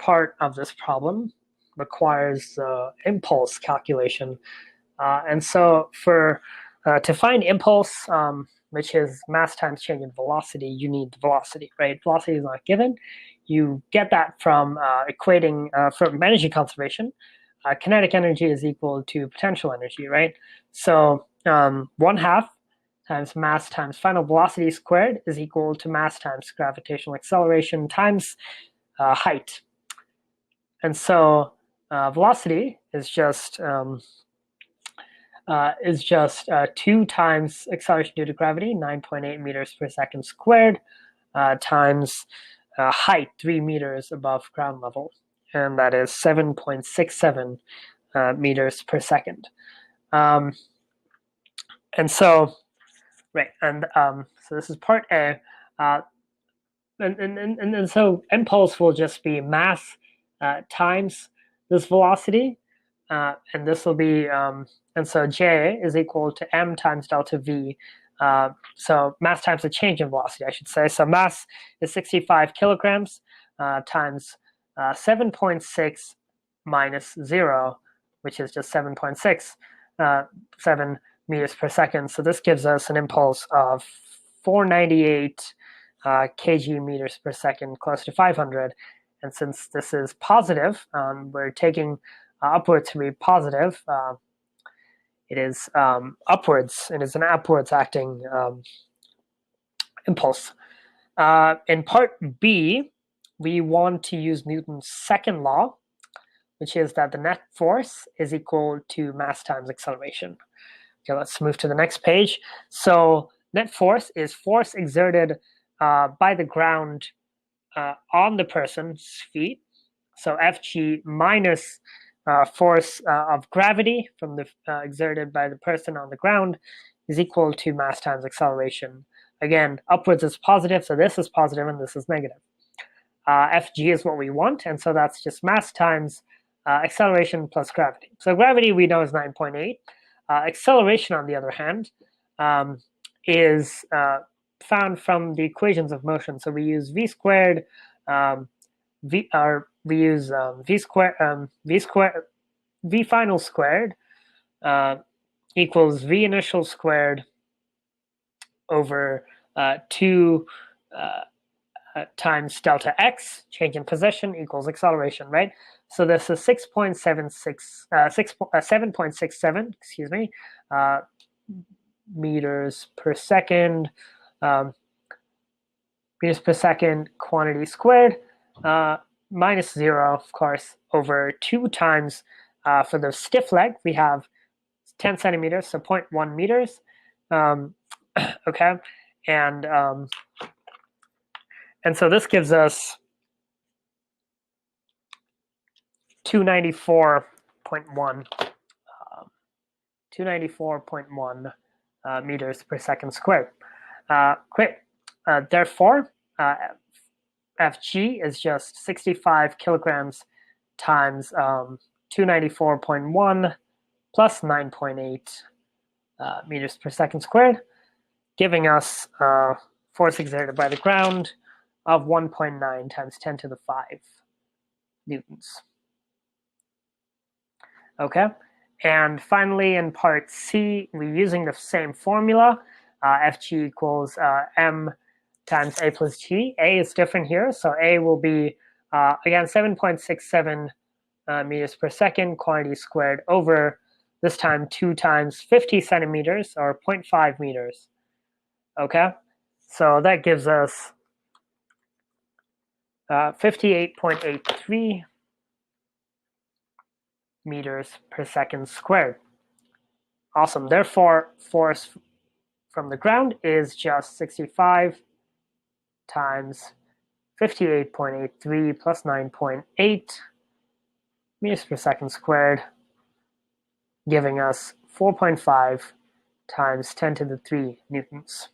part of this problem requires impulse calculation. And so to find impulse, which is mass times change in velocity, you need velocity, right? Velocity is not given. You get that from equating from energy conservation. Kinetic energy is equal to potential energy, right? So 1/2 times mass times final velocity squared is equal to mass times gravitational acceleration times height. And so velocity is just 2 times acceleration due to gravity, 9.8 meters per second squared, times height, 3 meters above ground level, and that is 7.67 meters per second. And so, right, and so this is part A. And so impulse will just be mass times this velocity, and this will be, and so J is equal to m times delta V. So mass times the change in velocity, I should say. So mass is 65 kilograms times 7.6 minus 0, which is just 7.67 meters per second. So this gives us an impulse of 498 kg meters per second, close to 500. And since this is positive, we're taking upwards to be positive. It is upwards. It is an upwards acting impulse. In part B, we want to use Newton's second law, which is that the net force is equal to mass times acceleration. Okay, let's move to the next page. So net force is force exerted by the ground on the person's feet. So Fg minus force of gravity from the exerted by the person on the ground is equal to mass times acceleration. Again, upwards is positive, so this is positive and this is negative. Fg is what we want, and so that's just mass times acceleration plus gravity. So gravity we know is 9.8. Acceleration, on the other hand, is found from the equations of motion. So we use v squared, v final squared equals v initial squared over 2 times delta x, change in position, equals acceleration, right? So this is 7.67, excuse me, meters per second, quantity squared, minus 0, of course, over 2 times, for the stiff leg, we have 10 centimeters, so 0.1 meters, okay, and so this gives us 294.1 meters per second squared. Great. Therefore, Fg is just 65 kilograms times 294.1 plus 9.8 meters per second squared, giving us force exerted by the ground of 1.9 times 10 to the 5 newtons. Okay, and finally in part C, we're using the same formula. Fg equals m times a plus g. A is different here, so A will be, again, 7.67 meters per second, quantity squared, over, this time 2 times 50 centimeters, or 0.5 meters. Okay, so that gives us 58.83 meters per second squared. Awesome. Therefore, force from the ground is just 65 times 58.83 plus 9.8 meters per second squared, giving us 4.5 times 10 to the 3 newtons.